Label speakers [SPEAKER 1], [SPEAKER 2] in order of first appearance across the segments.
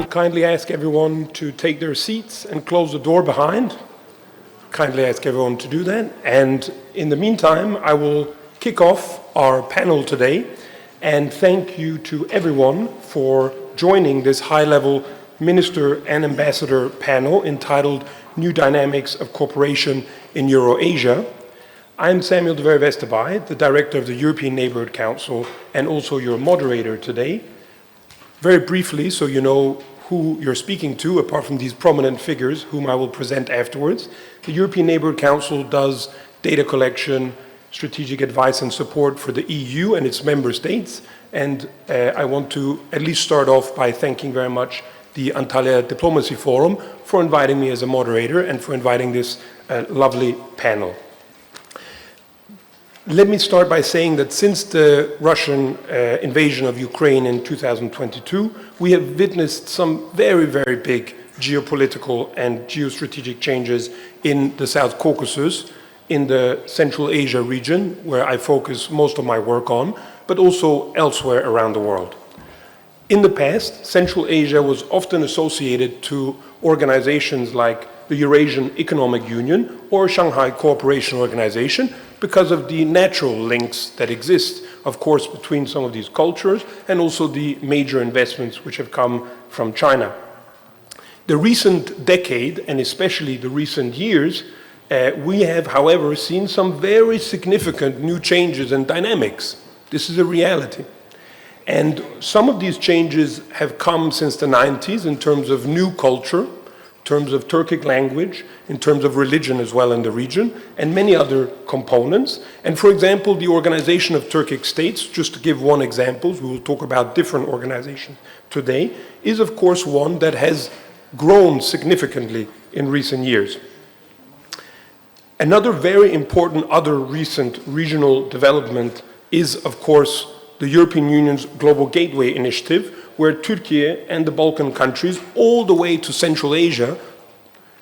[SPEAKER 1] will kindly ask everyone to take their seats and close the door behind. Kindly ask everyone to do that. And in the meantime, I will kick off our panel today and thank you to everyone for joining this high-level Minister and Ambassador panel entitled New Dynamics of Cooperation in Eurasia. I'm Samuel de Westerby, the Director of the European Neighbourhood Council and also your moderator today. Very briefly, so you know who you're speaking to, apart from these prominent figures whom I will present afterwards, the European Neighbourhood Council does data collection, strategic advice and support for the EU and its member states. And I want to at least start off by thanking very much the Antalya Diplomacy Forum for inviting me as a moderator and for inviting this lovely panel. Let me start by saying that since the Russian invasion of Ukraine in 2022, we have witnessed some very, very big geopolitical and geostrategic changes in the South Caucasus, in the Central Asia region, where I focus most of my work on, but also elsewhere around the world. In the past, Central Asia was often associated to organizations like the Eurasian Economic Union or Shanghai Cooperation Organization because of the natural links that exist, of course, between some of these cultures and also the major investments which have come from China. The recent decade, and especially the recent years, we have, however, seen some very significant new changes and dynamics. This is a reality. And some of these changes have come since the 90s in terms of new culture, in terms of Turkic language, in terms of religion as well in the region, and many other components. And for example, the organization of Turkic states, just to give one example, we will talk about different organizations today, is of course one that has grown significantly in recent years. Another very important other recent regional development is of course the European Union's Global Gateway Initiative, where Turkey and the Balkan countries, all the way to Central Asia,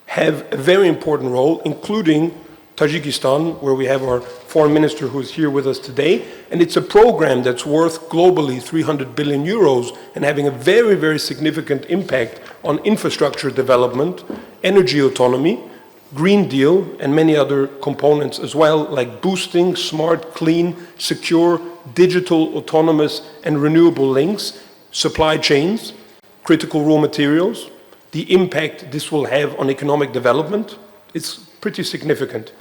[SPEAKER 1] have a very important role, including Tajikistan, where we have our foreign minister who is here with us today. And it's a program that's worth globally 300 billion euros and having a very, very significant impact on infrastructure development, energy autonomy, Green Deal, and many other components as well, like boosting smart, clean, secure, digital, autonomous, and renewable links, supply chains, critical raw materials, the impact this will have on economic development. It's pretty significant.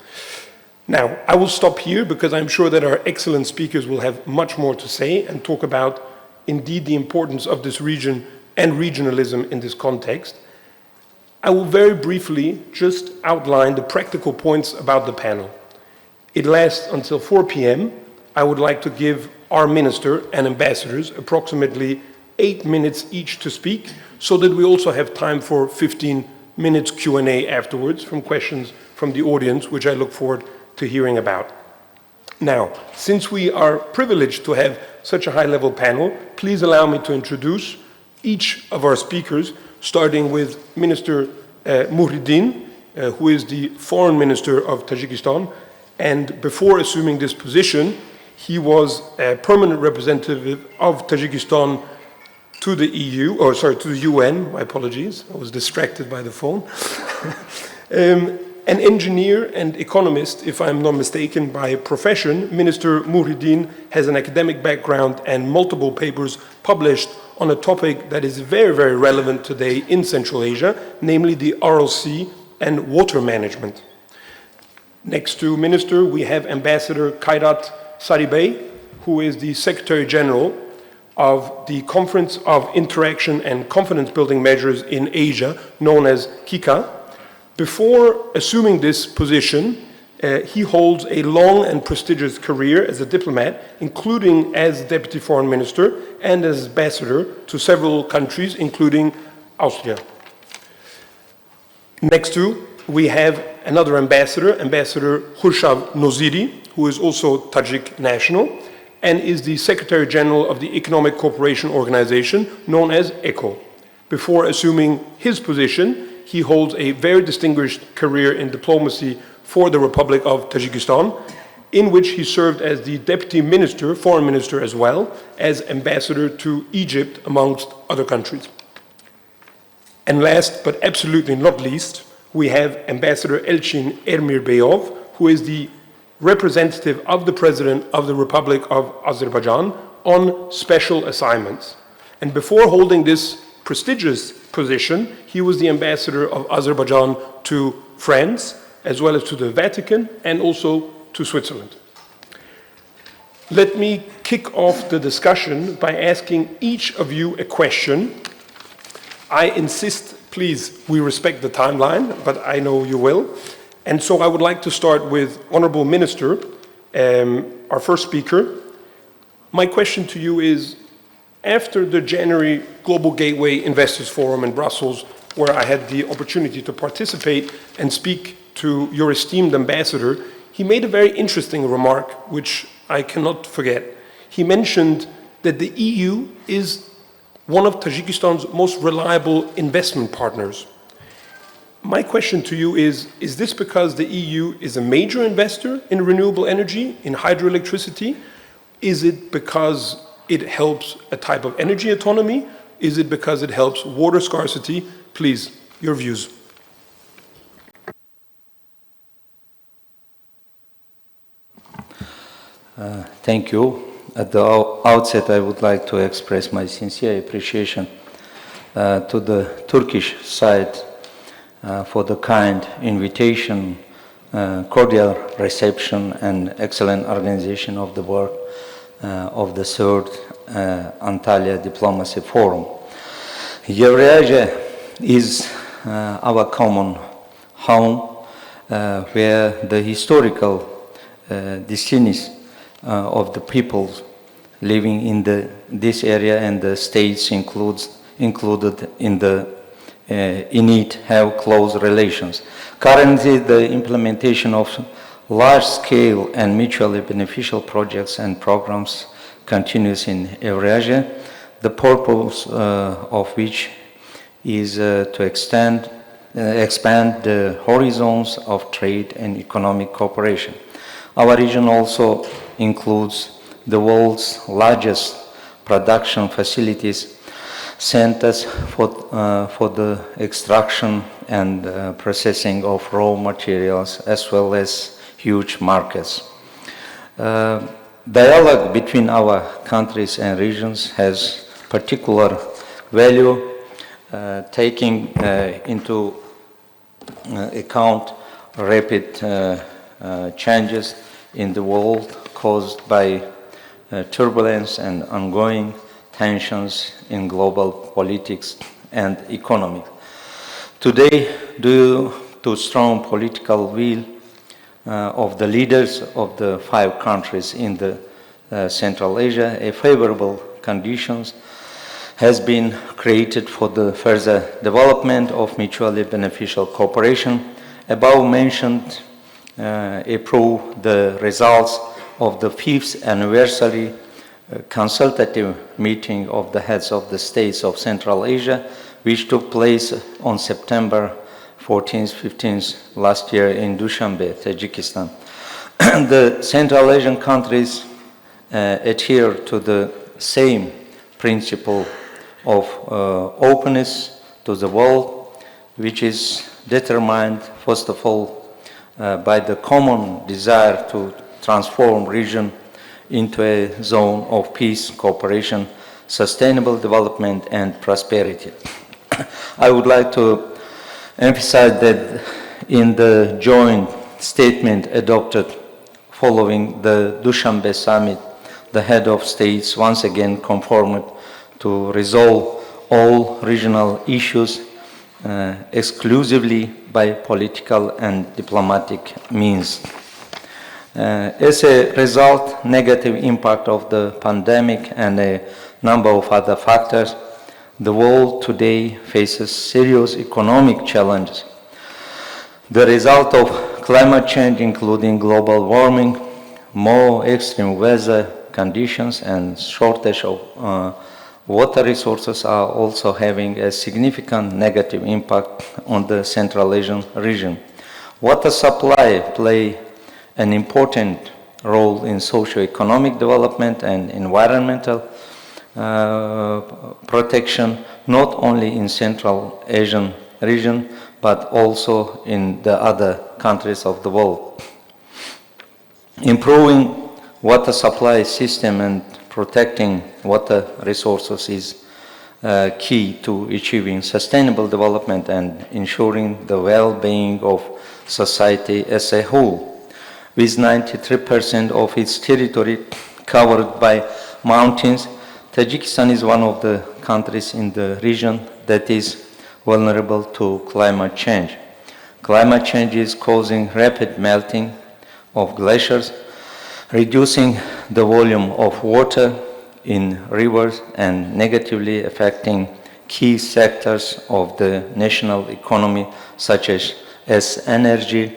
[SPEAKER 1] Now, I will stop here because I'm sure that our excellent speakers will have much more to say and talk about, indeed, the importance of this region and regionalism in this context. I will very briefly just outline the practical points about the panel. It lasts until 4 p.m. I would like to give our minister and ambassadors approximately 8 minutes each to speak, so that we also have time for 15 minutes Q&A afterwards from questions from the audience, which I look forward to hearing about. Now, since we are privileged to have such a high-level panel, please allow me to introduce each of our speakers, starting with Minister Muhyiddin, who is the Foreign Minister of Tajikistan, and before assuming this position, he was a permanent representative of Tajikistan to the to the UN, my apologies, I was distracted by the phone. An engineer and economist, if I'm not mistaken, by profession, Minister Muhyiddin has an academic background and multiple papers published on a topic that is very, very relevant today in Central Asia, namely the RLC and water management. Next to Minister, we have Ambassador Kairat Saribey, who is the Secretary General of the Conference of Interaction and Confidence Building Measures in Asia, known as KICA. Before assuming this position, he holds a long and prestigious career as a diplomat, including as Deputy Foreign Minister and as ambassador to several countries, including Austria. Next to, we have another ambassador, Ambassador Khurshad Noziri, who is also Tajik national, and is the Secretary General of the Economic Cooperation Organization, known as ECO. Before assuming his position, he holds a very distinguished career in diplomacy for the Republic of Tajikistan, in which he served as the Deputy Minister, Foreign Minister as well, as Ambassador to Egypt, amongst other countries. And last but absolutely not least, we have Ambassador Elchin Ermirbeyov, who is the representative of the President of the Republic of Azerbaijan on special assignments. And before holding this prestigious position, he was the ambassador of Azerbaijan to France, as well as to the Vatican, and also to Switzerland. Let me kick off the discussion by asking each of you a question. I insist, please, we respect the timeline, but I know you will. And so I would like to start with Honorable Minister, our first speaker. My question to you is, after the January Global Gateway Investors Forum in Brussels, where I had the opportunity to participate and speak to your esteemed ambassador, he made a very interesting remark, which I cannot forget. He mentioned that the EU is one of Tajikistan's most reliable investment partners. My question to you is this because the EU is a major investor in renewable energy, in hydroelectricity? Is it because it helps a type of energy autonomy? Is it because it helps water scarcity? Please, your views.
[SPEAKER 2] Thank you. At the outset, I would like to express my sincere appreciation to the Turkish side for the kind invitation, cordial reception, and excellent organization of the work of the third Antalya Diplomacy Forum. Eurasia is our common home where the historical destinies of the peoples living in this area and the states included in it have close relations. Currently, the implementation of large-scale and mutually beneficial projects and programs continues in Eurasia, the purpose of which is to expand the horizons of trade and economic cooperation. Our region also includes the world's largest production facilities, centers for the extraction and processing of raw materials, as well as huge markets. Dialogue between our countries and regions has particular value, taking into account rapid changes in the world caused by turbulence and ongoing tensions in global politics and economy. Today, due to strong political will of the leaders of the 5 countries in the Central Asia, a favorable conditions has been created for the further development of mutually beneficial cooperation. Above mentioned approve the results of the 5th anniversary consultative meeting of the heads of the states of Central Asia, which took place on September 14th, 15th last year in Dushanbe, Tajikistan. The Central Asian countries adhere to the same principle of openness to the world, which is determined, first of all, by the common desire to transform region into a zone of peace, cooperation, sustainable development, and prosperity. I would like to emphasize that in the joint statement adopted following the Dushanbe summit, the head of states once again confirmed to resolve all regional issues exclusively by political and diplomatic means. As a result, negative impact of the pandemic and a number of other factors, the world today faces serious economic challenges. The result of climate change, including global warming, more extreme weather conditions, and shortage of water resources are also having a significant negative impact on the Central Asian region. Water supply play an important role in socio-economic development and environmental protection, not only in Central Asian region, but also in the other countries of the world. Improving water supply system and protecting water resources is key to achieving sustainable development and ensuring the well-being of society as a whole. With 93% of its territory covered by mountains, Tajikistan is one of the countries in the region that is vulnerable to climate change. Climate change is causing rapid melting of glaciers, reducing the volume of water in rivers and negatively affecting key sectors of the national economy such as energy,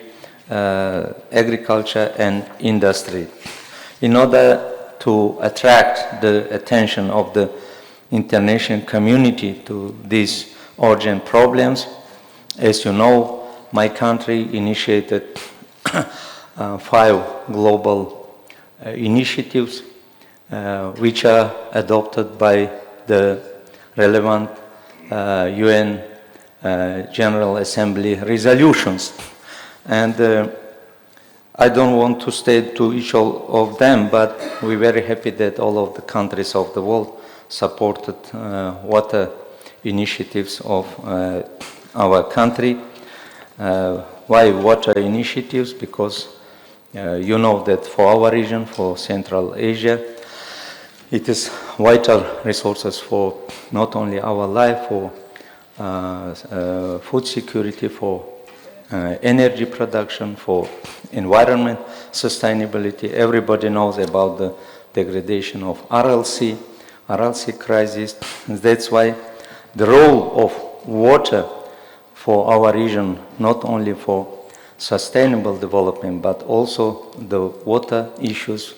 [SPEAKER 2] agriculture and industry. In order to attract the attention of the international community to these urgent problems, as you know, my country initiated 5 global initiatives which are adopted by the relevant UN General Assembly resolutions. And I don't want to state to each of them, but we're very happy that all of the countries of the world supported water initiatives of our country. Why water initiatives? Because you know that for our region, for Central Asia, it is vital resources for not only our life, for food security, for energy production, for environment sustainability. Everybody knows about the degradation of RLC crisis. That's why the role of water for our region, not only for sustainable development, but also the water issues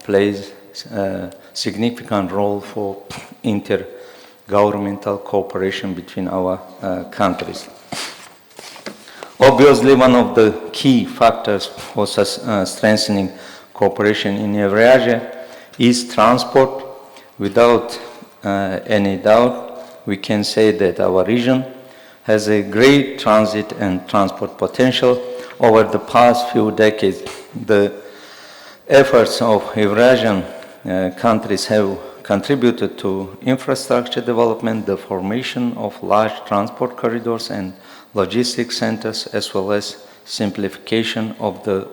[SPEAKER 2] plays a significant role for intergovernmental cooperation between our countries. Obviously, one of the key factors for strengthening cooperation in Eurasia is transport. Without any doubt, we can say that our region has a great transit and transport potential. Over the past few decades, the efforts of Eurasian countries have contributed to infrastructure development, the formation of large transport corridors and logistics centers, as well as simplification of the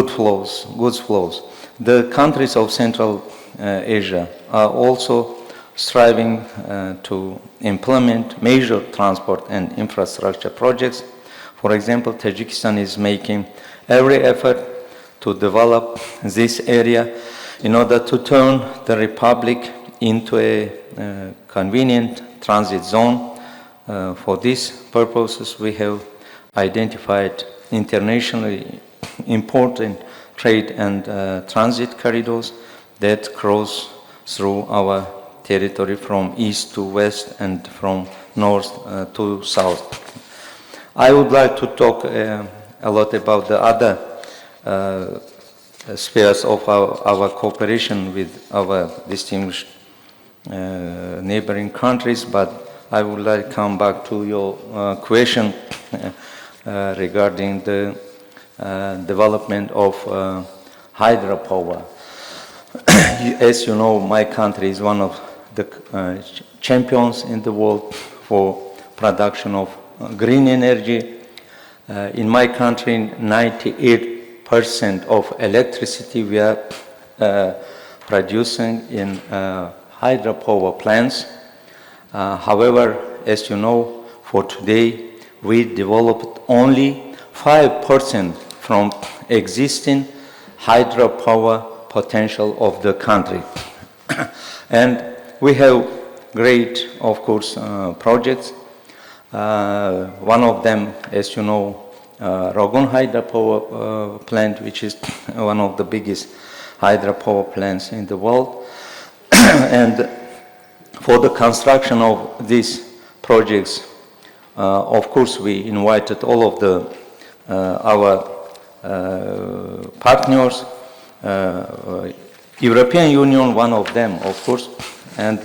[SPEAKER 2] goods flows. The countries of Central Asia are also striving to implement major transport and infrastructure projects. For example, Tajikistan is making every effort to develop this area in order to turn the Republic into a convenient transit zone. For these purposes, we have identified internationally important trade and transit corridors that cross through our territory from east to west and from north to south. I would like to talk a lot about the other spheres of our cooperation with our distinguished neighboring countries, but I would like to come back to your question regarding the development of hydropower. As you know, my country is one of the champions in the world for production of green energy. In my country, 98% of electricity we are producing in hydropower plants. However, as you know, for today, we developed only 5% from existing hydropower potential of the country. And we have great, of course, projects. One of them, as you know, Rogun hydropower plant, which is one of the biggest hydropower plants in the world. And for the construction of these projects, of course, we invited all of our partners. European Union, one of them, of course, And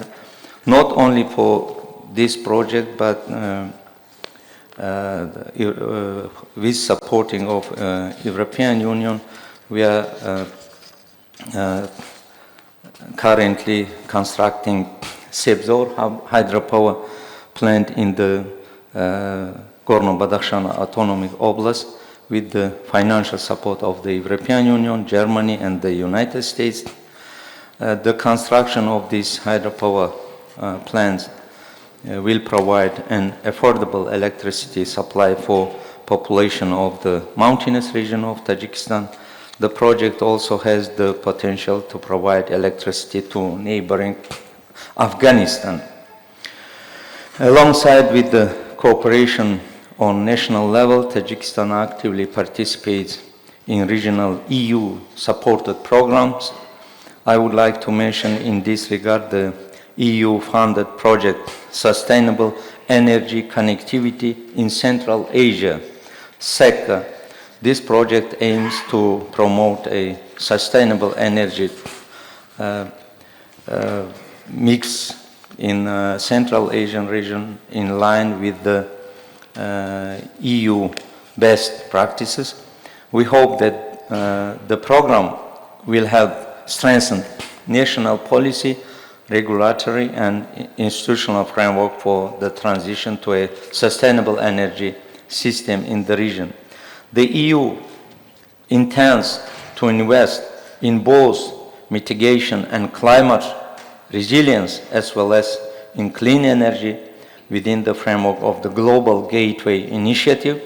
[SPEAKER 2] not only for this project, but with supporting of European Union, we are currently constructing Sebzor hydropower plant in the Gorno-Badakhshan Autonomic Oblast with the financial support of the European Union, Germany, and the United States. The construction of these hydropower plants will provide an affordable electricity supply for population of the mountainous region of Tajikistan. The project also has the potential to provide electricity to neighboring Afghanistan. Alongside with the cooperation on national level, Tajikistan actively participates in regional EU-supported programs. I would like to mention in this regard the EU-funded project Sustainable Energy Connectivity in Central Asia, SECA. This project aims to promote a sustainable energy mix in Central Asian region in line with the EU best practices. We hope that the program will help strengthen national policy, regulatory and institutional framework for the transition to a sustainable energy system in the region. The EU intends to invest in both mitigation and climate resilience as well as in clean energy within the framework of the Global Gateway Initiative.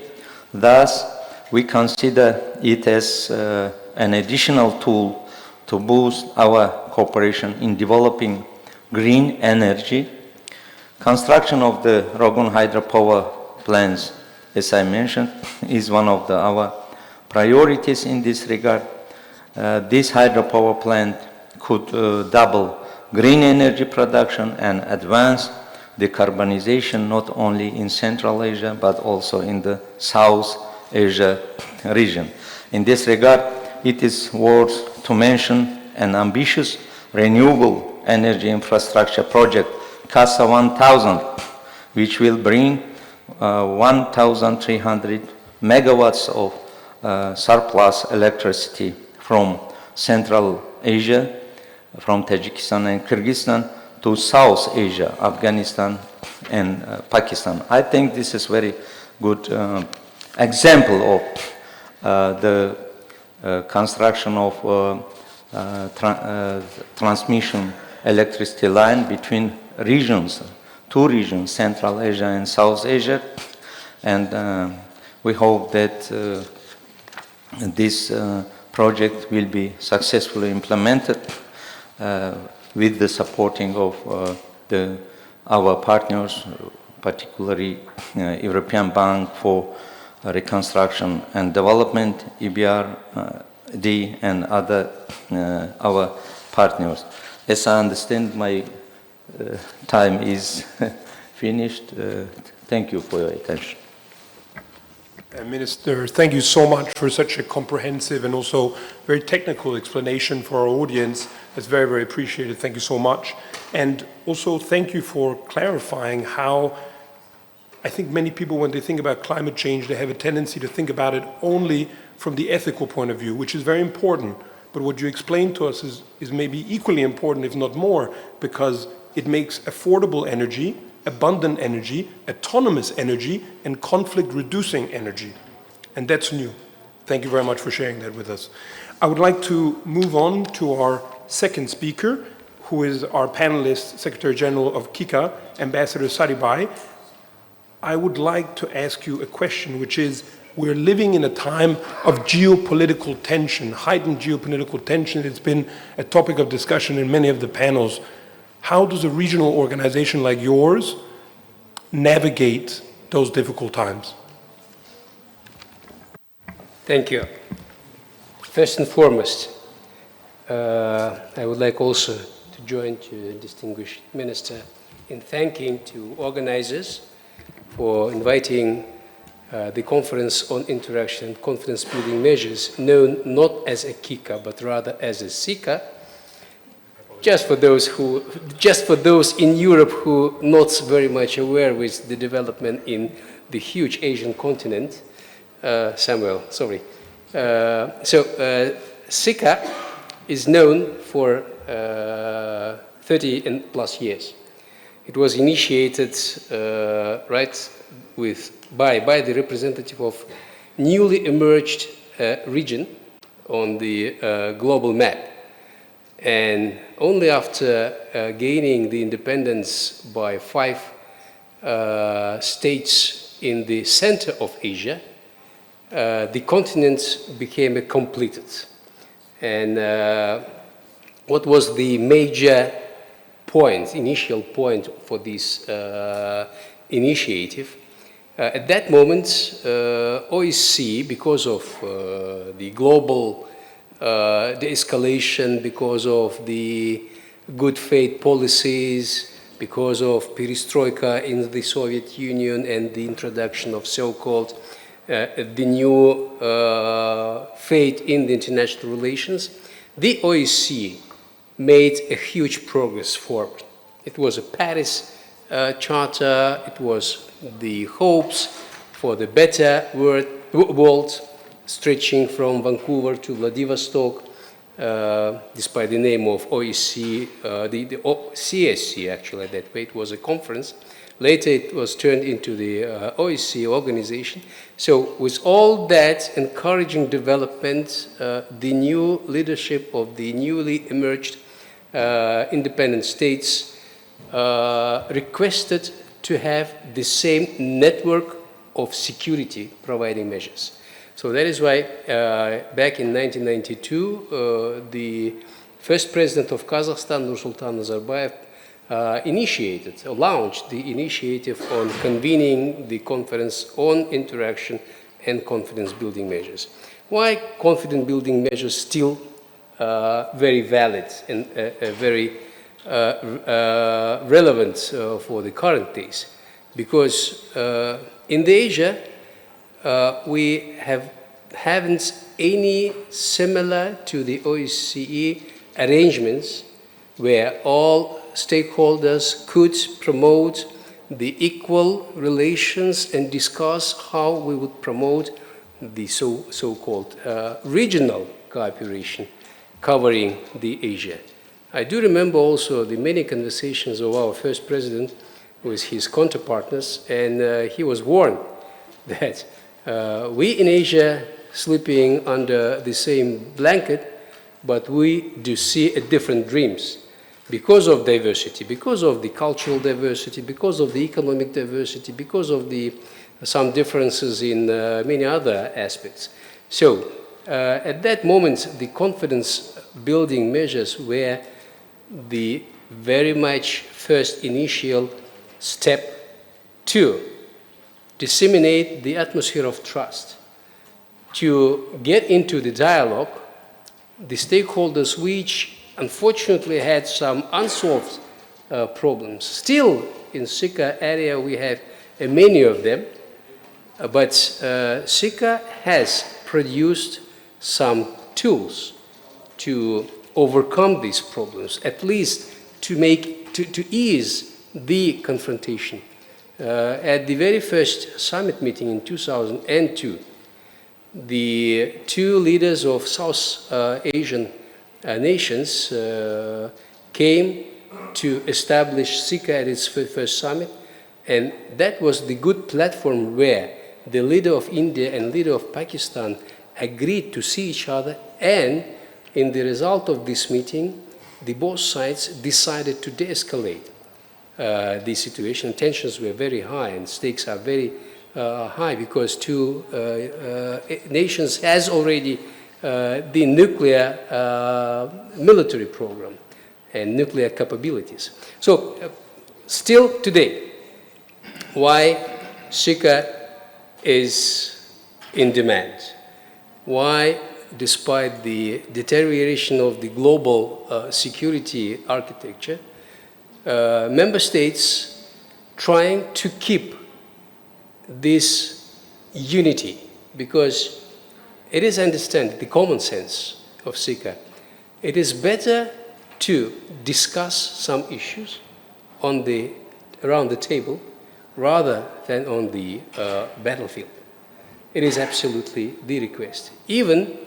[SPEAKER 2] Thus, we consider it as an additional tool to boost our cooperation in developing green energy. Construction of the Rogun hydropower plants, as I mentioned, is one of our priorities in this regard. This hydropower plant could double green energy production and advance decarbonization not only in Central Asia but also in the South Asia region. In this regard, it is worth to mention an ambitious renewable energy infrastructure project, CASA 1000, which will bring 1,300 megawatts of surplus electricity from Central Asia, from Tajikistan and Kyrgyzstan, to South Asia, Afghanistan and Pakistan. I think this is very good example of the construction of transmission electricity line between regions, two regions, Central Asia and South Asia, and we hope that this project will be successfully implemented with the supporting of our partners, particularly European Bank for Reconstruction and Development, EBRD, and other our partners. As I understand, my time is finished. Thank you for your attention.
[SPEAKER 1] Minister, thank you so much for such a comprehensive and also very technical explanation for our audience. It's very, very appreciated. Thank you so much. And also thank you for clarifying how I think many people, when they think about climate change, they have a tendency to think about it only from the ethical point of view, which is very important. But what you explained to us is maybe equally important, if not more, because it makes affordable energy, abundant energy, autonomous energy, and conflict-reducing energy. And that's new. Thank you very much for sharing that with us. I would like to move on to our second speaker, who is our panelist, Secretary General of KICA, Ambassador Saribhai. I would like to ask you a question, which is, we're living in a time of geopolitical tension, heightened geopolitical tension. It's been a topic of discussion in many of the panels. How does a regional organization like yours navigate those difficult times?
[SPEAKER 3] Thank you. First and foremost, I would like also to join to the distinguished minister in thanking to organizers for inviting the Conference on Interaction and Confidence Building Measures, known not as a KICA, but rather as a SICA. just for those in Europe who not very much aware with the development in the huge Asian continent, Samuel, sorry. SICA is known for 30 and plus years. It was initiated by the representative of newly emerged region on the global map. And only after gaining the independence by 5 states in the center of Asia, the continent became completed. And what was the major point, initial point for this initiative? At that moment, OSCE, because of the global de-escalation, because of the good faith policies, because of perestroika in the Soviet Union and the introduction of so-called the new faith in the international relations, the OSCE made a huge progress forward. It was a Paris Charter, it was the hopes for the better world, stretching from Vancouver to Vladivostok, despite the name of OSCE, the CSC actually, that way it was a conference. Later it was turned into the OSCE organization. So with all that encouraging development, the new leadership of the newly emerged independent states requested to have the same network of security providing measures. So that is why back in 1992, the first president of Kazakhstan, Nursultan Nazarbayev, initiated or launched the initiative on convening the conference on interaction and confidence building measures. Why confidence building measures still very valid and very relevant for the current days? Because in the Asia, we haven't any similar to the OSCE arrangements where all stakeholders could promote the equal relations and discuss how we would promote the so-called regional cooperation covering the Asia. I do remember also the many conversations of our first president with his counterpartners, and he was warned that we in Asia sleeping under the same blanket, but we do see different dreams because of diversity, because of the cultural diversity, because of the economic diversity, because of some differences in many other aspects. So at that moment, the confidence building measures were the very much first initial step to disseminate the atmosphere of trust, to get into the dialogue, the stakeholders which unfortunately had some unsolved problems. Still in SICA area we have many of them, but SICA has produced some tools to overcome these problems, at least to ease the confrontation. At the very first summit meeting in 2002, the 2 leaders of South Asian nations came to establish SICA at its first summit, and that was the good platform where the leader of India and leader of Pakistan agreed to see each other, and in the result of this meeting, both sides decided to de-escalate the situation. Tensions were very high and stakes are very high because 2 nations has already the nuclear military program and nuclear capabilities. So still today, why SICA is in demand? Why, despite the deterioration of the global security architecture, member states trying to keep this unity, because it is understood, the common sense of SICA, it is better to discuss some issues around the table rather than on the battlefield. It is absolutely the request. Even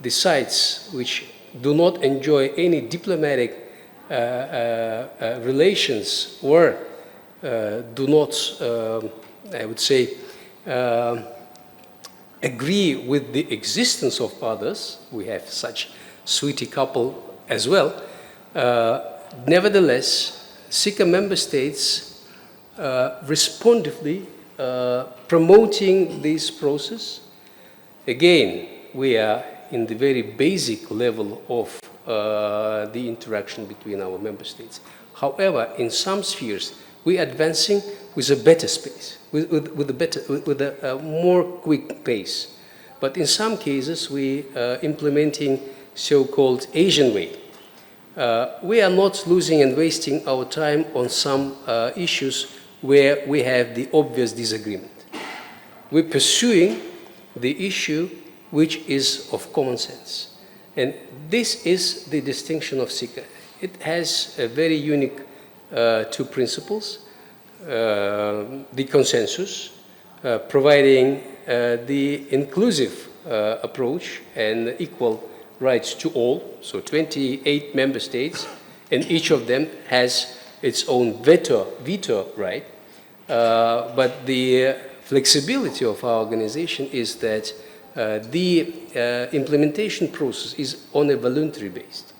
[SPEAKER 3] the sides which do not enjoy any diplomatic relations or do not, I would say, agree with the existence of others, we have such sweetie couple as well, nevertheless, SICA member states responsively promoting this process. Again, we are in the very basic level of the interaction between our member states. However, in some spheres, we are advancing with a better space, with a more quick pace. But in some cases, we are implementing so-called Asian way. We are not losing and wasting our time on some issues where we have the obvious disagreement. We're pursuing the issue which is of common sense. And this is the distinction of SICA. It has a very unique two principles, the consensus, providing the inclusive approach and equal rights to all, so 28 member states, and each of them has its own veto right. But the flexibility of our organization is that the implementation process is on a voluntary basis.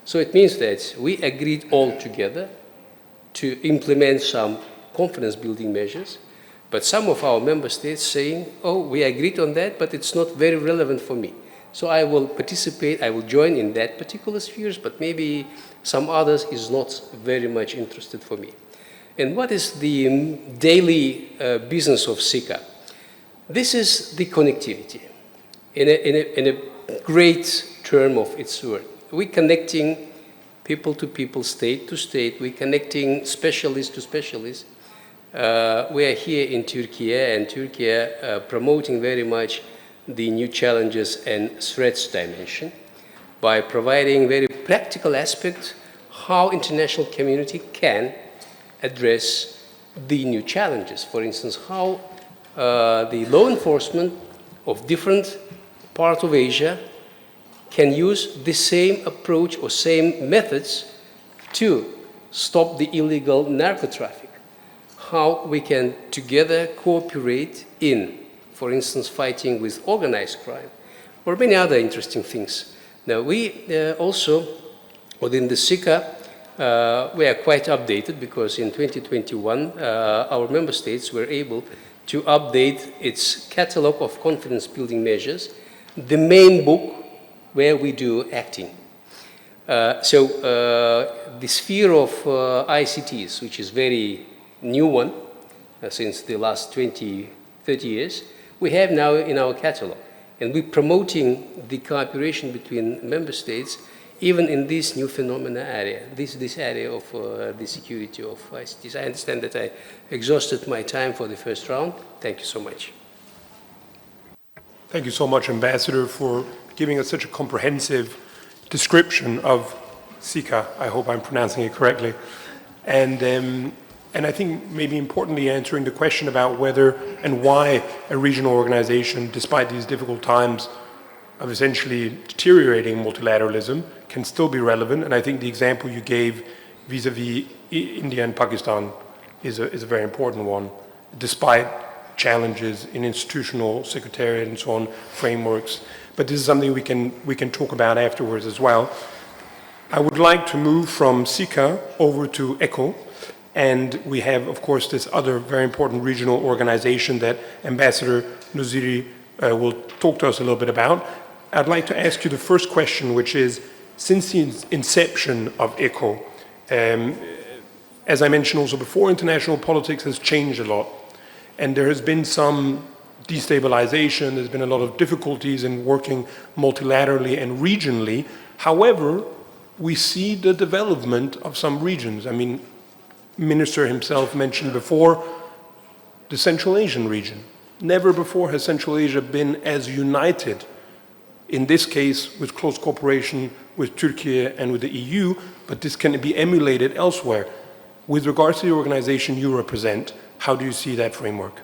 [SPEAKER 3] So it means that we agreed all together to implement some confidence building measures, but some of our member states saying, oh, we agreed on that, but it's not very relevant for me. So I will participate, I will join in that particular spheres, but maybe some others is not very much interested for me. And what is the daily business of SICA? This is the connectivity in a great term of its word. We're connecting people to people, state to state. We're connecting specialists to specialists. We are here in Turkey, and Turkey promoting very much the new challenges and threats dimension by providing very practical aspects how international community can address the new challenges. For instance, how the law enforcement of different parts of Asia can use the same approach or same methods to stop the illegal narco traffic. How we can together cooperate in, for instance, fighting with organized crime, or many other interesting things. Now, we also, within the SICA, we are quite updated because in 2021, our member states were able to update its catalog of confidence building measures, the main book where we do acting. The sphere of ICTs, which is very new one since the last 20, 30 years, we have now in our catalog. And we're promoting the cooperation between member states even in this new phenomena area, this area of the security of ICTs. I understand that I exhausted my time for the first round. Thank you so much.
[SPEAKER 1] Thank you so much, Ambassador, for giving us such a comprehensive description of SICA. I hope I'm pronouncing it correctly. And I think maybe importantly answering the question about whether and why a regional organization, despite these difficult times of essentially deteriorating multilateralism, can still be relevant. And I think the example you gave vis-a-vis India and Pakistan is a very important one, despite challenges in institutional, secretariat and so on, frameworks. But this is something we can talk about afterwards as well. I would like to move from SICA over to ECHO. And we have, of course, this other very important regional organization that Ambassador Nuziri will talk to us a little bit about. I'd like to ask you the first question, which is, since the inception of ECHO, as I mentioned also before, international politics has changed a lot. And there has been some destabilization, there's been a lot of difficulties in working multilaterally and regionally. However, we see the development of some regions. I mean, Minister himself mentioned before the Central Asian region. Never before has Central Asia been as united, in this case with close cooperation with Turkey and with the EU, but this can be emulated elsewhere. With regards to the organization you represent, how do you see that framework?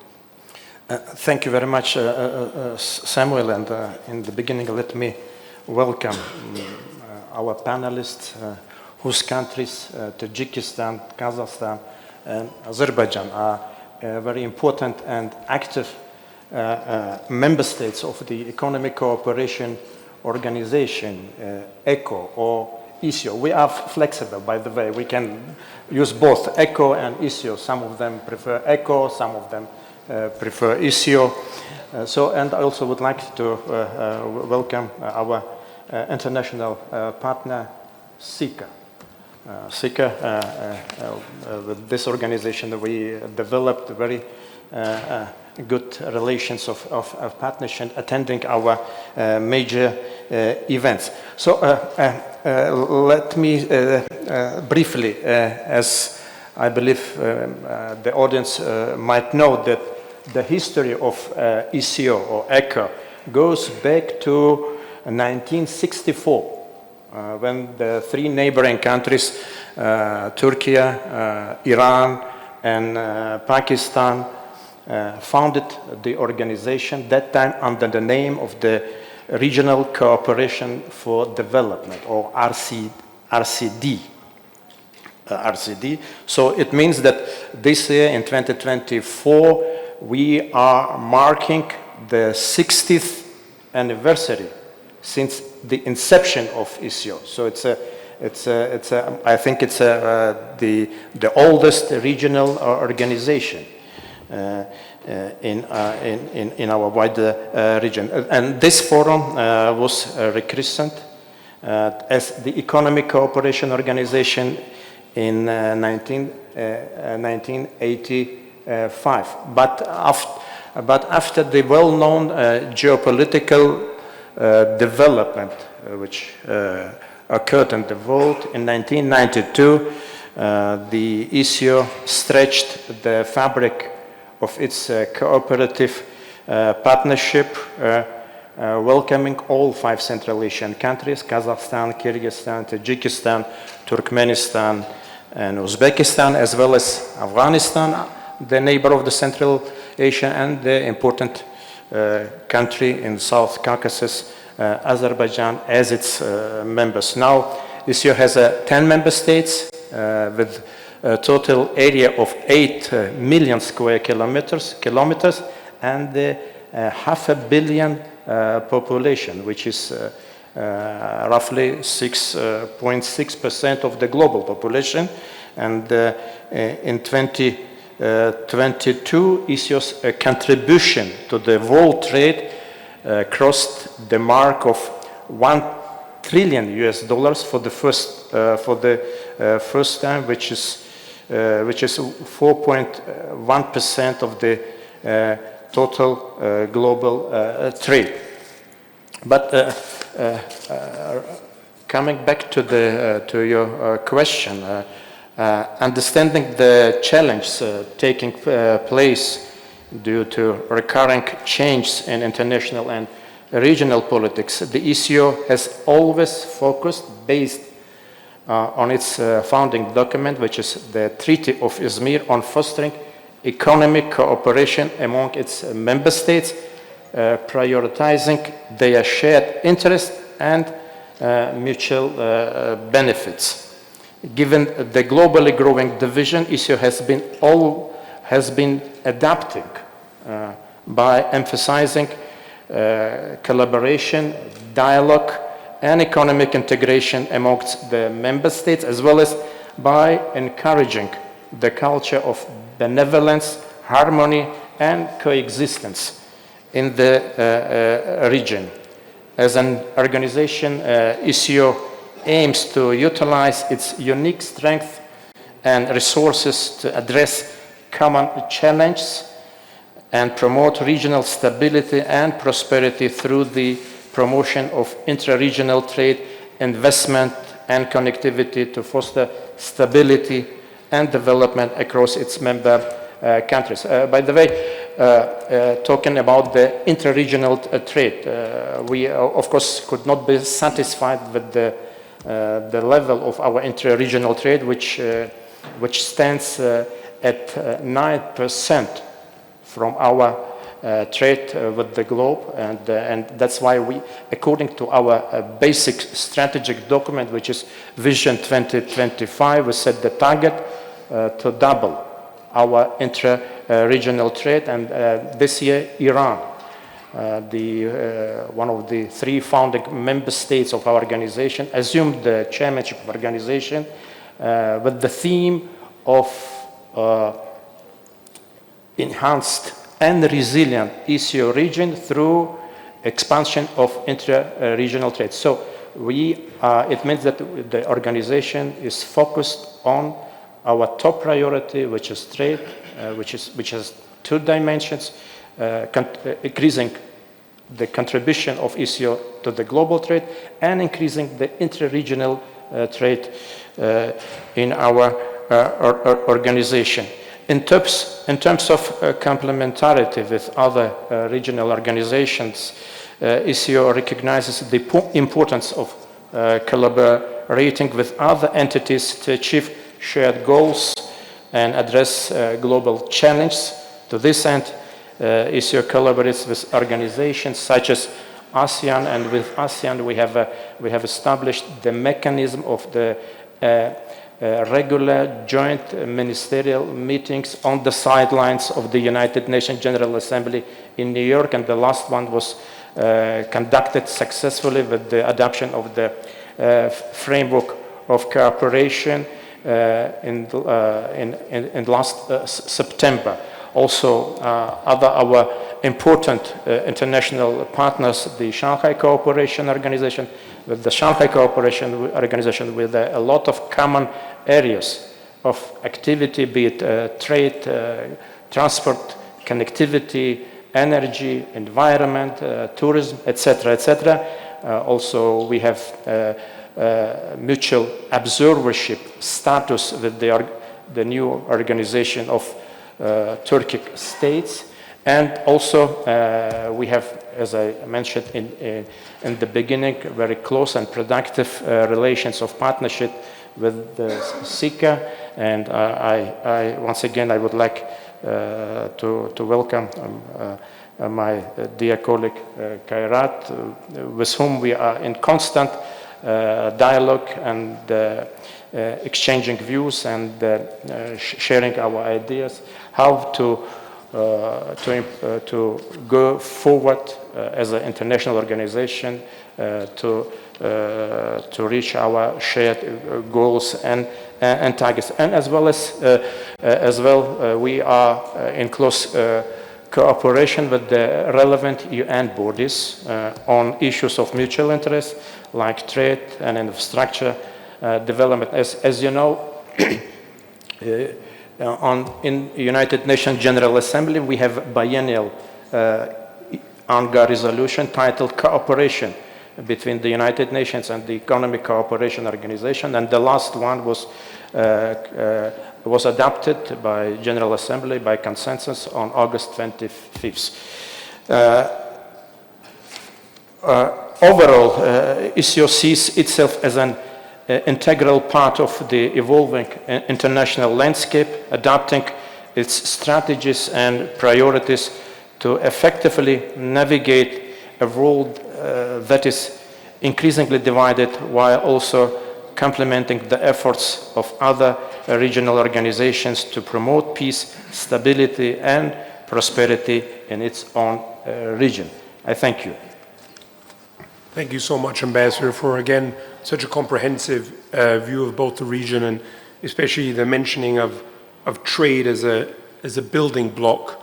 [SPEAKER 4] Thank you very much, Samuel. And in the beginning, let me welcome our panelists, whose countries, Tajikistan, Kazakhstan, and Azerbaijan, are very important and active member states of the Economic Cooperation Organization, ECO or ISIO. We are flexible, by the way. We can use both ECO and ISIO. Some of them prefer ECO, some of them prefer ISIO. And I also would like to welcome our international partner, SICA. With this organization, we developed very good relations of partnership, attending our major events. So let me briefly, as I believe the audience might know, that the history of ISIO or ECO goes back to 1964. When the three neighboring countries, Turkey, Iran, and Pakistan, founded the organization, that time under the name of the Regional Cooperation for Development, or RCD. So it means that this year, in 2024, we are marking the 60th anniversary since the inception of ISIO. So I think it's the oldest regional organization in our wider region. And this forum was rechristened as the Economic Cooperation Organization in 1985. But after the well-known geopolitical development which occurred in the world in 1992, the ISIO stretched the fabric of its cooperative partnership, welcoming all 5 Central Asian countries: Kazakhstan, Kyrgyzstan, Tajikistan, Turkmenistan, and Uzbekistan, as well as Afghanistan, the neighbor of the Central Asia, and the important country in South Caucasus, Azerbaijan, as its members. Now, ISIO has 10 member states with a total area of 8 million square kilometers, and half a billion population, which is roughly 6.6% of the global population. And in 2022, ISIO's contribution to the world trade crossed the mark of $1 trillion for the first time, which is 4.1% of the total global trade. But coming back to your question, understanding the challenge taking place due to recurring changes in international and regional politics, the ISIO has always focused, based on its founding document, which is the Treaty of Izmir, on fostering economic cooperation among its member states, prioritizing their shared interests and mutual benefits. Given the globally growing division, ISIO has been adapting by emphasizing collaboration, dialogue, and economic integration amongst the member states, as well as by encouraging the culture of benevolence, harmony, and coexistence in the region. As an organization, ISIO aims to utilize its unique strength and resources to address common challenges and promote regional stability and prosperity through the promotion of intra-regional trade, investment, and connectivity to foster stability and development across its member countries. By the way, talking about the intra-regional trade, we of course could not be satisfied with the the level of our intra-regional trade, which stands at 9% from our trade with the globe, and that's why we, according to our basic strategic document, which is Vision 2025, we set the target to double our intra-regional trade, and this year Iran, one of the 3 founding member states of our organization, assumed the chairmanship of organization with the theme of enhanced and resilient ECO region through expansion of intra-regional trade. So it means that the organization is focused on our top priority, which is trade, which has 2 dimensions, increasing the contribution of ECO to the global trade and increasing the intra-regional trade in our organization. In terms of complementarity with other regional organizations, ECO recognizes the importance of collaborating with other entities to achieve shared goals and address global challenges. To this end, ECO collaborates with organizations such as ASEAN, and with ASEAN we have established the mechanism of the regular joint ministerial meetings on the sidelines of the United Nations General Assembly in New York, and the last one was conducted successfully with the adoption of the framework of cooperation in last September. Also, our important international partners, the Shanghai Cooperation Organization, with the Shanghai Cooperation Organization with a lot of common areas of activity, be it trade, transport, connectivity, energy, environment, tourism, etc., etc. Also, we have mutual observership status with the new organization of Turkic states, and also we have, as I mentioned in the beginning, very close and productive relations of partnership with the SICA, and once again I would like to welcome my dear colleague Kairat, with whom we are in constant dialogue and exchanging views and sharing our ideas how to go forward as an international organization to reach our shared goals and targets. And as well we are in close cooperation with the relevant UN bodies on issues of mutual interest like trade and infrastructure development. As you know, in United Nations General Assembly we have biennial UNGA resolution titled Cooperation between the United Nations and the Economic Cooperation Organization, and the last one was adopted by General Assembly by consensus on August 25th. Overall, ECO sees itself as an integral part of the evolving international landscape, adapting its strategies and priorities to effectively navigate a world that is increasingly divided, while also complementing the efforts of other regional organizations to promote peace, stability, and prosperity in its own region. I thank you.
[SPEAKER 1] Thank you so much, Ambassador, for again such a comprehensive view of both the region, and especially the mentioning of trade as a building block.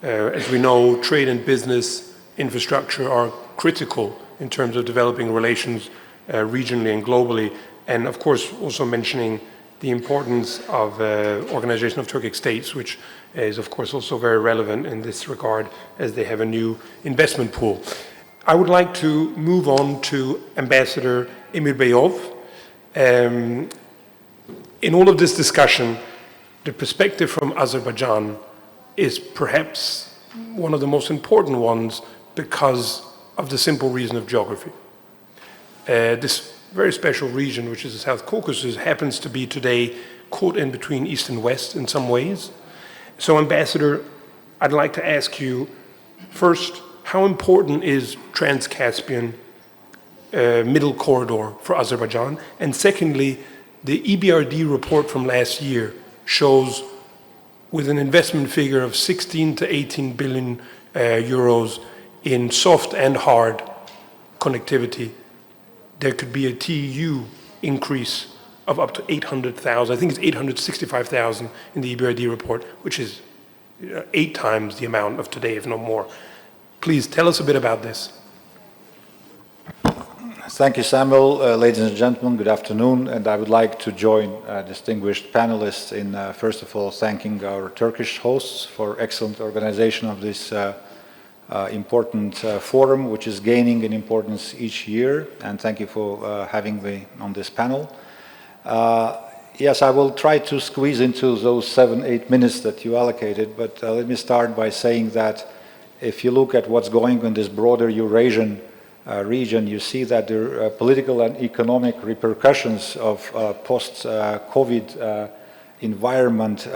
[SPEAKER 1] As we know, trade and business infrastructure are critical in terms of developing relations regionally and globally, and of course also mentioning the importance of Organization of Turkic States, which is of course also very relevant in this regard as they have a new investment pool. I would like to move on to Ambassador Emirbeyov. In all of this discussion, the perspective from Azerbaijan is perhaps one of the most important ones because of the simple reason of geography. This very special region, which is the South Caucasus, happens to be today caught in between East and West in some ways. So, Ambassador, I'd like to ask you, first, how important is Trans-Caspian middle corridor for Azerbaijan? And secondly, the EBRD report from last year shows, with an investment figure of 16 to 18 billion euros in soft and hard connectivity, there could be a TEU increase of up to 800,000. I think it's 865,000 in the EBRD report, which is 8 times the amount of today, if not more. Please tell us a bit about this.
[SPEAKER 5] Thank you, Samuel. Ladies and gentlemen, good afternoon. And I would like to join distinguished panelists in, first of all, thanking our Turkish hosts for excellent organization of this important forum, which is gaining in importance each year. And thank you for having me on this panel. Yes, I will try to squeeze into those 7-8 minutes that you allocated, but let me start by saying that if you look at what's going on in this broader Eurasian region, you see that the political and economic repercussions of post-COVID environment,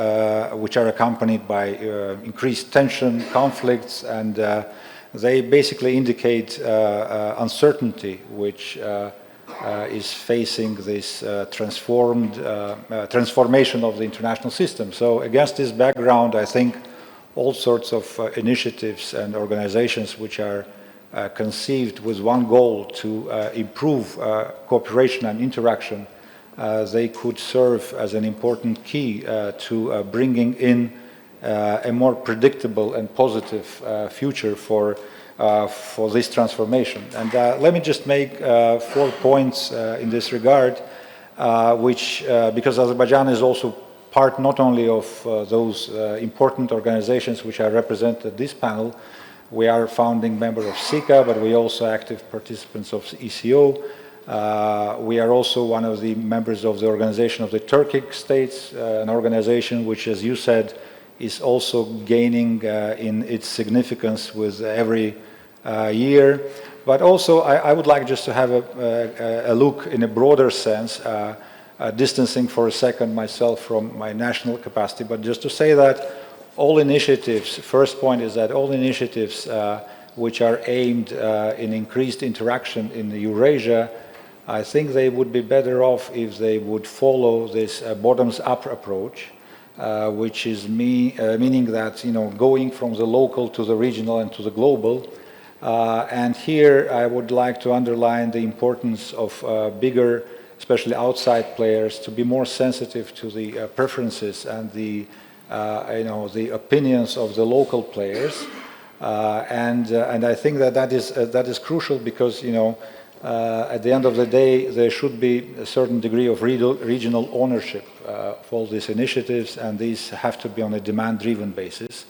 [SPEAKER 5] which are accompanied by increased tension, conflicts, and they basically indicate uncertainty, which is facing this transformation of the international system. So against this background, I think all sorts of initiatives and organizations which are conceived with one goal to improve cooperation and interaction, they could serve as an important key to bringing in a more predictable and positive future for this transformation. And let me just make 4 points in this regard, because Azerbaijan is also part not only of those important organizations which are represented at this panel. We are a founding member of SICA, but we are also active participants of ECO. We are also one of the members of the Organization of the Turkic States, an organization which, as you said, is also gaining in its significance with every year. But also, I would like just to have a look in a broader sense, distancing for a second myself from my national capacity, but just to say that all initiatives, first point is that all initiatives which are aimed in increased interaction in Eurasia, I think they would be better off if they would follow this bottoms-up approach, which is meaning that, going from the local to the regional and to the global. And here I would like to underline the importance of bigger, especially outside players, to be more sensitive to the preferences and the opinions of the local players, and I think that is crucial because at the end of the day there should be a certain degree of regional ownership of all these initiatives, and these have to be on a demand-driven basis.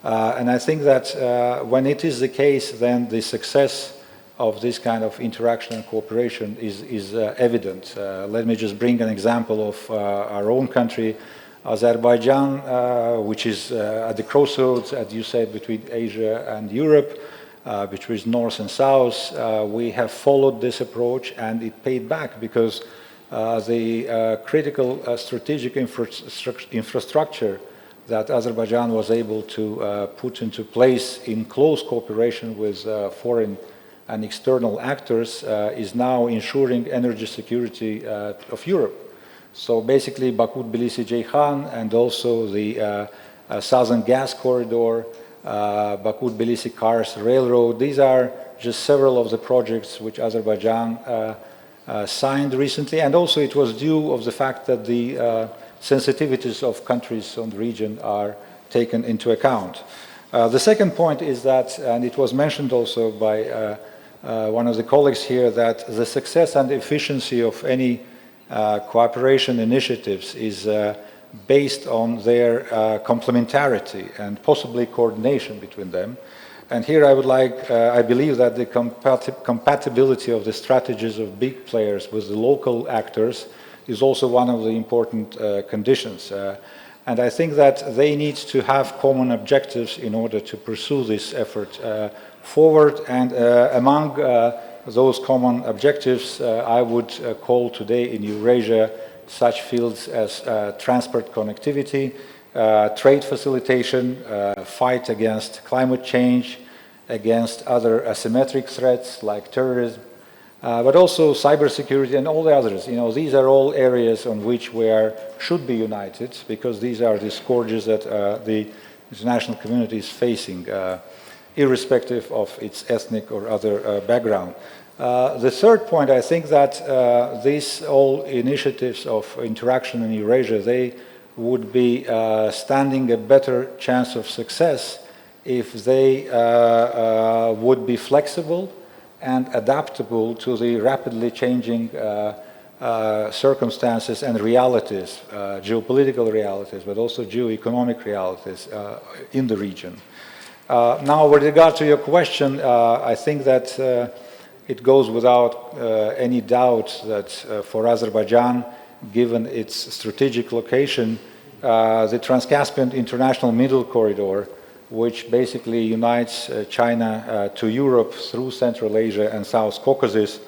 [SPEAKER 5] And I think that when it is the case, then the success of this kind of interaction and cooperation is evident. Let me just bring an example of our own country. Azerbaijan, which is at the crossroads, as you said, between Asia and Europe, between north and south, we have followed this approach, and it paid back because the critical strategic infrastructure that Azerbaijan was able to put into place in close cooperation with foreign and external actors is now ensuring energy security of Europe. So basically, Baku-Tbilisi-Ceyhan and also the Southern Gas Corridor, Baku-Tbilisi-Kars Railroad, these are just several of the projects which Azerbaijan signed recently, and also it was due of the fact that the sensitivities of countries on the region are taken into account. The second point is that, and it was mentioned also by one of the colleagues here, that the success and efficiency of any cooperation initiatives is based on their complementarity and possibly coordination between them. And here I believe that the compatibility of the strategies of big players with the local actors is also one of the important conditions. And I think that they need to have common objectives in order to pursue this effort forward. And among those common objectives, I would call today in Eurasia such fields as transport connectivity, trade facilitation, fight against climate change, against other asymmetric threats like terrorism, but also cybersecurity and all the others. These are all areas on which we should be united, because these are the scourges that the international community is facing, irrespective of its ethnic or other background. The third point, I think that these all initiatives of interaction in Eurasia, they would be standing a better chance of success if they would be flexible and adaptable to the rapidly changing circumstances and realities, geopolitical realities, but also geo-economic realities in the region. Now, with regard to your question, I think that it goes without any doubt that for Azerbaijan, given its strategic location, the Trans-Caspian International Middle Corridor, which basically unites China to Europe through Central Asia and South Caucasus,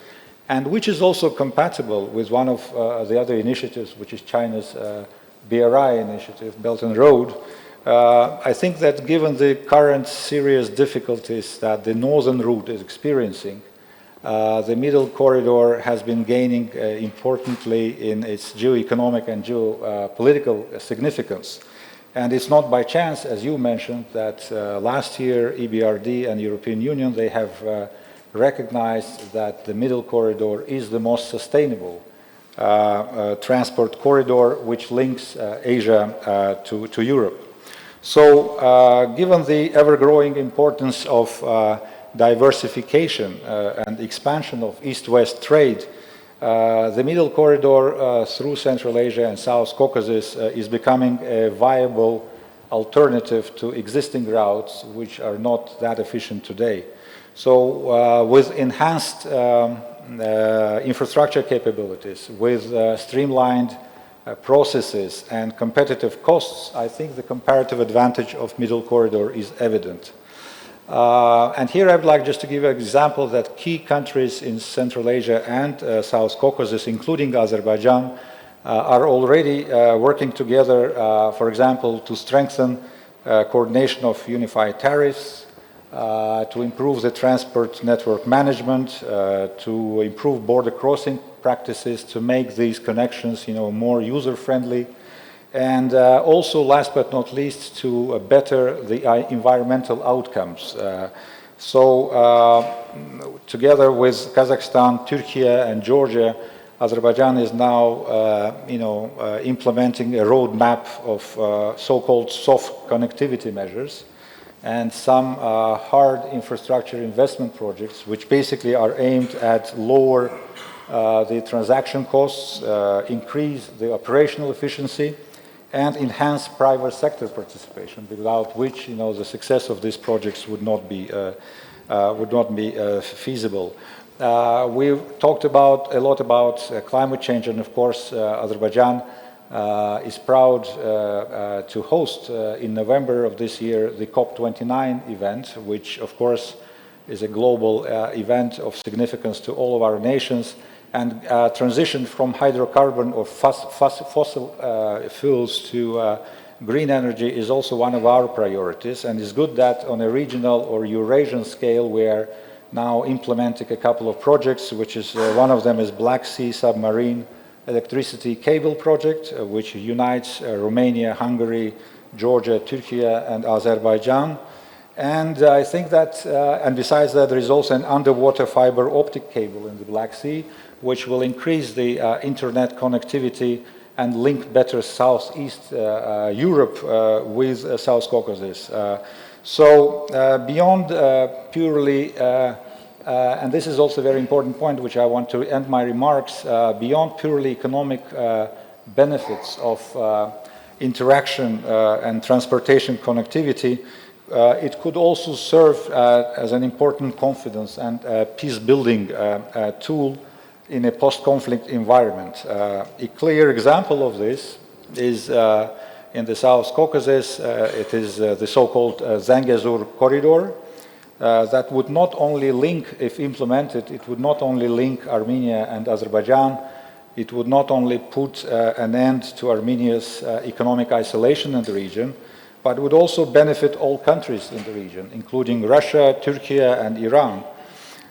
[SPEAKER 5] and which is also compatible with one of the other initiatives, which is China's BRI initiative, Belt and Road. I think that given the current serious difficulties that the northern route is experiencing, the middle corridor has been gaining importantly in its geo-economic and geopolitical significance. And it's not by chance, as you mentioned, that last year EBRD and European Union, they have recognized that the middle corridor is the most sustainable transport corridor which links Asia to Europe. So given the ever-growing importance of diversification and expansion of East-West trade, the middle corridor through Central Asia and South Caucasus is becoming a viable alternative to existing routes which are not that efficient today. So with enhanced infrastructure capabilities, with streamlined processes and competitive costs, I think the comparative advantage of middle corridor is evident. And here I would like just to give an example that key countries in Central Asia and South Caucasus, including Azerbaijan, are already working together, for example, to strengthen coordination of unified tariffs, to improve the transport network management, to improve border crossing practices, to make these connections more user-friendly, and also, last but not least, to better the environmental outcomes. Together with Kazakhstan, Turkey, and Georgia, Azerbaijan is now, implementing a roadmap of so-called soft connectivity measures and some hard infrastructure investment projects, which basically are aimed at lower the transaction costs, increase the operational efficiency, and enhance private sector participation, without which the success of these projects would not be feasible. We've talked a lot about climate change, and of course Azerbaijan is proud to host in November of this year the COP29 event, which of course is a global event of significance to all of our nations. And transition from hydrocarbon or fossil fuels to green energy is also one of our priorities, and it's good that on a regional or Eurasian scale we are now implementing a couple of projects, which is one of them is Black Sea submarine electricity cable project, which unites Romania, Hungary, Georgia, Turkey, and Azerbaijan. And I think that, and besides that, there is also an underwater fiber optic cable in the Black Sea, which will increase the internet connectivity and link better Southeast Europe with South Caucasus. So beyond purely, and this is also a very important point, which I want to end my remarks, beyond purely economic benefits of interaction and transportation connectivity, it could also serve as an important confidence and peace-building tool in a post-conflict environment. A clear example of this is in the South Caucasus. It is the so-called Zangezur corridor, that would not only link, if implemented, it would not only link Armenia and Azerbaijan, it would not only put an end to Armenia's economic isolation in the region, but would also benefit all countries in the region, including Russia, Turkey, and Iran.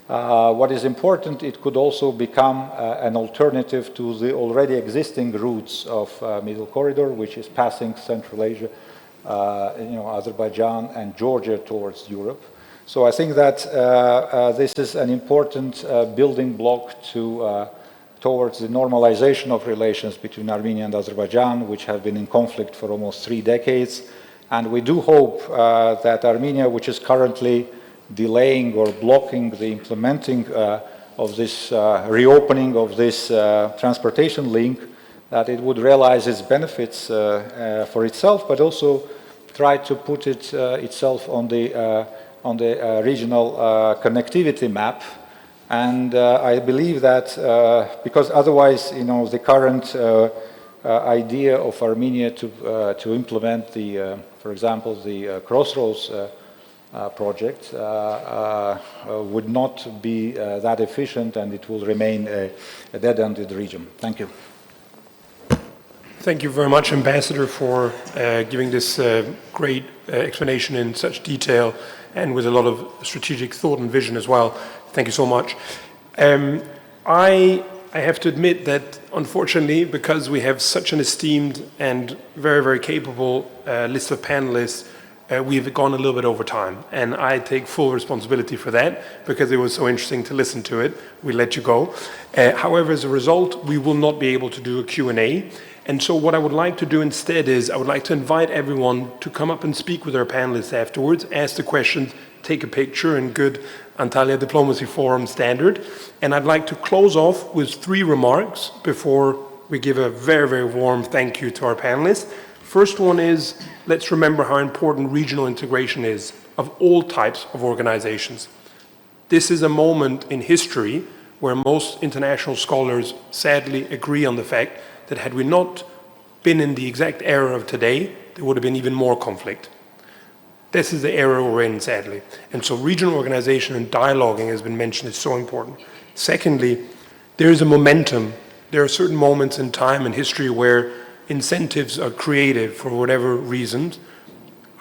[SPEAKER 5] What is important, it could also become an alternative to the already existing routes of Middle Corridor, which is passing Central Asia, Azerbaijan and Georgia towards Europe. So I think that this is an important building block towards the normalization of relations between Armenia and Azerbaijan, which have been in conflict for almost 3 decades. And we do hope that Armenia, which is currently delaying or blocking the implementing of this reopening of this transportation link, that it would realize its benefits for itself, but also try to put it itself on the regional connectivity map. And I believe that because otherwise, the current idea of Armenia to implement for example, the Crossroads project would not be that efficient, and it will remain a dead end in the region. Thank you.
[SPEAKER 1] Thank you very much, Ambassador, for giving this great explanation in such detail and with a lot of strategic thought and vision as well. Thank you so much. I have to admit that, unfortunately, because we have such an esteemed and very, very capable list of panelists, we've gone a little bit over time. And I take full responsibility for that because it was so interesting to listen to it. We let you go. However, as a result, we will not be able to do a Q&A. And so what I would like to do instead is I would like to invite everyone to come up and speak with our panelists afterwards, ask the questions, take a picture in good Antalya Diplomacy Forum standard. And I'd like to close off with 3 remarks before we give a very, very warm thank you to our panelists. First one is, let's remember how important regional integration is of all types of organizations. This is a moment in history where most international scholars sadly agree on the fact that had we not been in the exact era of today, there would have been even more conflict. This is the era we're in, sadly. And so regional organization and dialoguing, has been mentioned, is so important. Secondly, there is a momentum. There are certain moments in time and history where incentives are created for whatever reasons.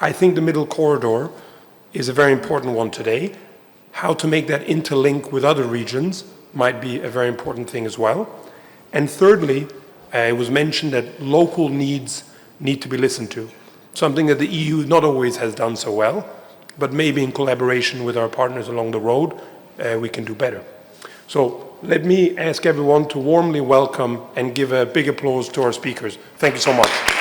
[SPEAKER 1] I think the Middle Corridor is a very important one today. How to make that interlink with other regions might be a very important thing as well. And thirdly, it was mentioned that local needs need to be listened to, something that the EU not always has done so well, but maybe in collaboration with our partners along the road, we can do better. So let me ask everyone to warmly welcome and give a big applause to our speakers. Thank you so much.